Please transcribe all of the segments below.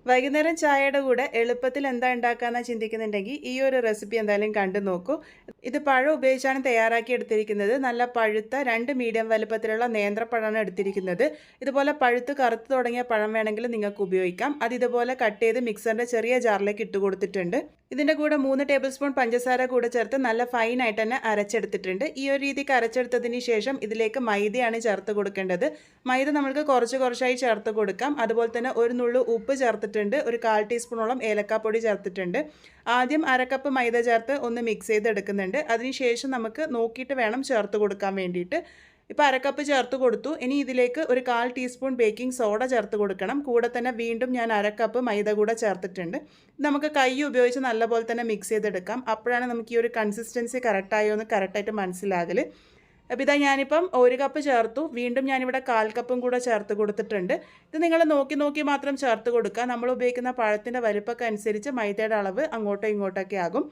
വൈകുന്നേരം ചായയുടെ കൂടെ എളുപ്പത്തിൽ എന്താ ഉണ്ടാക്കാമെന്ന് ചിന്തിക്കുന്നുണ്ടെങ്കിൽ ഈ ഒരു റെസിപ്പി എന്തായാലും കണ്ടു നോക്കൂ. ഇത് പഴം ഉപയോഗിച്ചാണ് തയ്യാറാക്കി എടുത്തിരിക്കുന്നത്. നല്ല പഴുത്ത 2 മീഡിയം വലുപ്പത്തിലുള്ള നേന്ത്രപ്പഴമാണ് എടുത്തിരിക്കുന്നത്. ഇതുപോലെ പഴുത്ത് കറുത്ത് തുടങ്ങിയ പഴം വേണമെങ്കിൽ നിങ്ങൾക്ക് ഉപയോഗിക്കാം. അത് ഇതുപോലെ കട്ട് ചെയ്ത് മിക്സറിൻ്റെ ചെറിയ ജാറിലേക്ക് ഇട്ട് കൊടുത്തിട്ടുണ്ട്. ഇതിൻ്റെ കൂടെ 3 ടേബിൾ സ്പൂൺ പഞ്ചസാര കൂടെ ചേർത്ത് നല്ല ഫൈനായിട്ട് തന്നെ അരച്ചെടുത്തിട്ടുണ്ട്. ഈ ഒരു രീതിക്ക് അരച്ചെടുത്തതിന് ശേഷം ഇതിലേക്ക് മൈദയാണ് ചേർത്ത് കൊടുക്കേണ്ടത്. മൈദ നമ്മൾക്ക് കുറച്ചായി ചേർത്ത് കൊടുക്കാം. അതുപോലെ തന്നെ ഒരു നുള്ളു ഉപ്പ് ചേർത്തിട്ടുണ്ട്. ഒരു 1/4 ടീസ്പൂണോളം ഏലക്കാപ്പൊടി ചേർത്തിട്ടുണ്ട്. ആദ്യം അരക്കപ്പ് മൈദ ചേർത്ത് ഒന്ന് മിക്സ് ചെയ്തെടുക്കുന്നുണ്ട്. അതിനുശേഷം നമുക്ക് നോക്കിയിട്ട് വേണം ചേർത്ത് കൊടുക്കാൻ വേണ്ടിയിട്ട്. ഇപ്പോൾ അരക്കപ്പ് ചേർത്ത് കൊടുത്തു. ഇനി ഇതിലേക്ക് ഒരു 1/4 ടീസ്പൂൺ ബേക്കിംഗ് സോഡ ചേർത്ത് കൊടുക്കണം. കൂടെ തന്നെ വീണ്ടും ഞാൻ അരക്കപ്പ് മൈദ കൂടെ ചേർത്തിട്ടുണ്ട്. നമുക്ക് കൈ ഉപയോഗിച്ച് നല്ലപോലെ തന്നെ മിക്സ് ചെയ്തെടുക്കാം. അപ്പോഴാണ് നമുക്ക് ഈ ഒരു കൺസിസ്റ്റൻസി കറക്റ്റായോ എന്ന് കറക്റ്റായിട്ട് മനസ്സിലാകൽ. അപ്പോൾ ഇതാ ഞാനിപ്പം 1 കപ്പ് ചേർത്തു. വീണ്ടും ഞാനിവിടെ 1/4 കപ്പും കൂടെ ചേർത്ത് കൊടുത്തിട്ടുണ്ട്. ഇത് നിങ്ങൾ നോക്കി മാത്രം ചേർത്ത് കൊടുക്കുക. നമ്മൾ ഉപയോഗിക്കുന്ന പഴത്തിൻ്റെ വലുപ്പമൊക്കെ അനുസരിച്ച് മൈദയുടെ അളവ് അങ്ങോട്ടോ ഇങ്ങോട്ടൊക്കെ ആകും.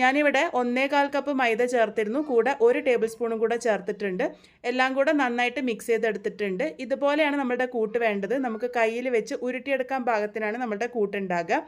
ഞാനിവിടെ 1/4 കപ്പ് മൈദ ചേർത്തിരുന്നു. കൂടെ 1 ടേബിൾ സ്പൂണും കൂടെ ചേർത്തിട്ടുണ്ട്. എല്ലാം കൂടെ നന്നായിട്ട് മിക്സ് ചെയ്തെടുത്തിട്ടുണ്ട്. ഇതുപോലെയാണ് നമ്മുടെ കൂട്ട് വേണ്ടത്. നമുക്ക് കയ്യിൽ വെച്ച് ഉരുട്ടിയെടുക്കാൻ പാകത്തിനാണ് നമ്മുടെ കൂട്ടുണ്ടാകുക.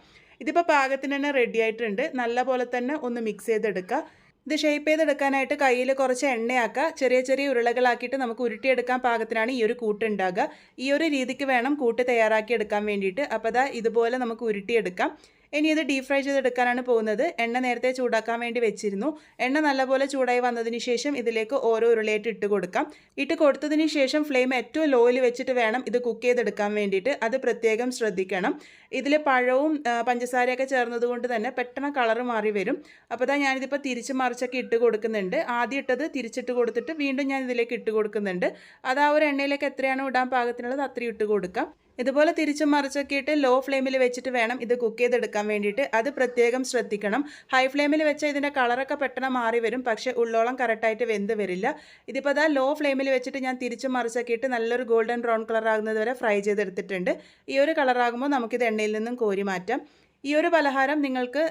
ഇതിപ്പോൾ പാകത്തിന് തന്നെ റെഡി ആയിട്ടുണ്ട്. നല്ല പോലെ തന്നെ ഒന്ന് മിക്സ് ചെയ്തെടുക്കുക. ഇത് ഷേപ്പ് ചെയ്തെടുക്കാനായിട്ട് കയ്യിൽ കുറച്ച് എണ്ണയാക്കുക. ചെറിയ ഉരുളകളാക്കിയിട്ട് നമുക്ക് ഉരുട്ടിയെടുക്കാൻ പാകത്തിനാണ് ഈ ഒരു കൂട്ട് ഉണ്ടാകുക. ഈ ഒരു രീതിക്ക് വേണം കൂട്ട് തയ്യാറാക്കി എടുക്കാൻ വേണ്ടിയിട്ട്. അപ്പോൾ അതാ ഇതുപോലെ നമുക്ക് ഉരുട്ടിയെടുക്കാം. ഇനി ഇത് ഡീപ് ഫ്രൈ ചെയ്തെടുക്കാനാണ് പോകുന്നത്. എണ്ണ നേരത്തെ ചൂടാക്കാൻ വേണ്ടി വെച്ചിരുന്നു. എണ്ണ നല്ലപോലെ ചൂടായി വന്നതിന് ശേഷം ഇതിലേക്ക് ഓരോ ഉരുളയായിട്ട് ഇട്ട് കൊടുക്കാം. ഇട്ട് കൊടുത്തതിന് ശേഷം ഫ്ലെയിം ഏറ്റവും ലോയിൽ വെച്ചിട്ട് വേണം ഇത് കുക്ക് ചെയ്തെടുക്കാൻ വേണ്ടിയിട്ട്. അത് പ്രത്യേകം ശ്രദ്ധിക്കണം. ഇതിൽ പഴവും പഞ്ചസാരയൊക്കെ ചേർന്നതുകൊണ്ട് തന്നെ പെട്ടെന്ന് കളർ മാറി വരും. അപ്പോൾ അതാ ഞാനിതിപ്പോൾ തിരിച്ച് മറിച്ചൊക്കെ ഇട്ട് കൊടുക്കുന്നുണ്ട്. ആദ്യം ഇട്ടത് തിരിച്ചിട്ട് കൊടുത്തിട്ട് വീണ്ടും ഞാൻ ഇതിലേക്ക് ഇട്ട് കൊടുക്കുന്നുണ്ട്. അത് ആ ഒരു എണ്ണയിലേക്ക് എത്രയാണോ ഇടാൻ പാകത്തിനുള്ളത് അത്രയും ഇട്ട് കൊടുക്കാം. ഇതുപോലെ തിരിച്ചും മറിച്ചൊക്കെ ഇട്ട് ലോ ഫ്ലെയിമിൽ വെച്ചിട്ട് വേണം ഇത് കുക്ക് ചെയ്തെടുക്കാൻ വേണ്ടിയിട്ട്. അത് പ്രത്യേകം ശ്രദ്ധിക്കണം. ഹൈ ഫ്ലെയിമിൽ വെച്ചാൽ ഇതിൻ്റെ കളറൊക്കെ പെട്ടെന്ന് മാറി വരും. പക്ഷേ ഉള്ളോളം കറക്റ്റായിട്ട് വെന്ത് വരില്ല. ഇതിപ്പോൾ അതാ ലോ ഫ്ലെയിമിൽ വെച്ചിട്ട് ഞാൻ തിരിച്ചും മറിച്ചൊക്കെ ഇട്ട് നല്ലൊരു ഗോൾഡൻ ബ്രൗൺ കളർ ആകുന്നത് വരെ ഫ്രൈ ചെയ്തെടുത്തിട്ടുണ്ട്. ഈ ഒരു കളറാകുമ്പോൾ നമുക്കിത് എണ്ണയിൽ നിന്നും കോരി മാറ്റാം. ഈ ഒരു പലഹാരം നിങ്ങൾക്ക്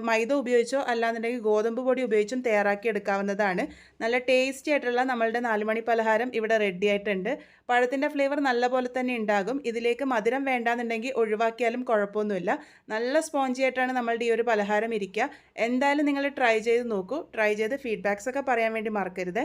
മൈദ ഉപയോഗിച്ചോ അല്ലാന്നുണ്ടെങ്കിൽ ഗോതമ്പ് പൊടി ഉപയോഗിച്ചും തയ്യാറാക്കി എടുക്കാവുന്നതാണ്. നല്ല ടേസ്റ്റി ആയിട്ടുള്ള നമ്മളുടെ 4 മണി പലഹാരം ഇവിടെ റെഡി ആയിട്ടുണ്ട്. പഴത്തിൻ്റെ ഫ്ലേവർ നല്ല തന്നെ ഉണ്ടാകും. ഇതിലേക്ക് മധുരം വേണ്ടാന്നുണ്ടെങ്കിൽ ഒഴിവാക്കിയാലും കുഴപ്പമൊന്നുമില്ല. നല്ല സ്പോഞ്ചി ആയിട്ടാണ് നമ്മളുടെ ഈ ഒരു പലഹാരം ഇരിക്കുക. എന്തായാലും നിങ്ങൾ ട്രൈ ചെയ്ത് നോക്കൂ. ട്രൈ ചെയ്ത് ഫീഡ്ബാക്സ് ഒക്കെ പറയാൻ വേണ്ടി മറക്കരുത്.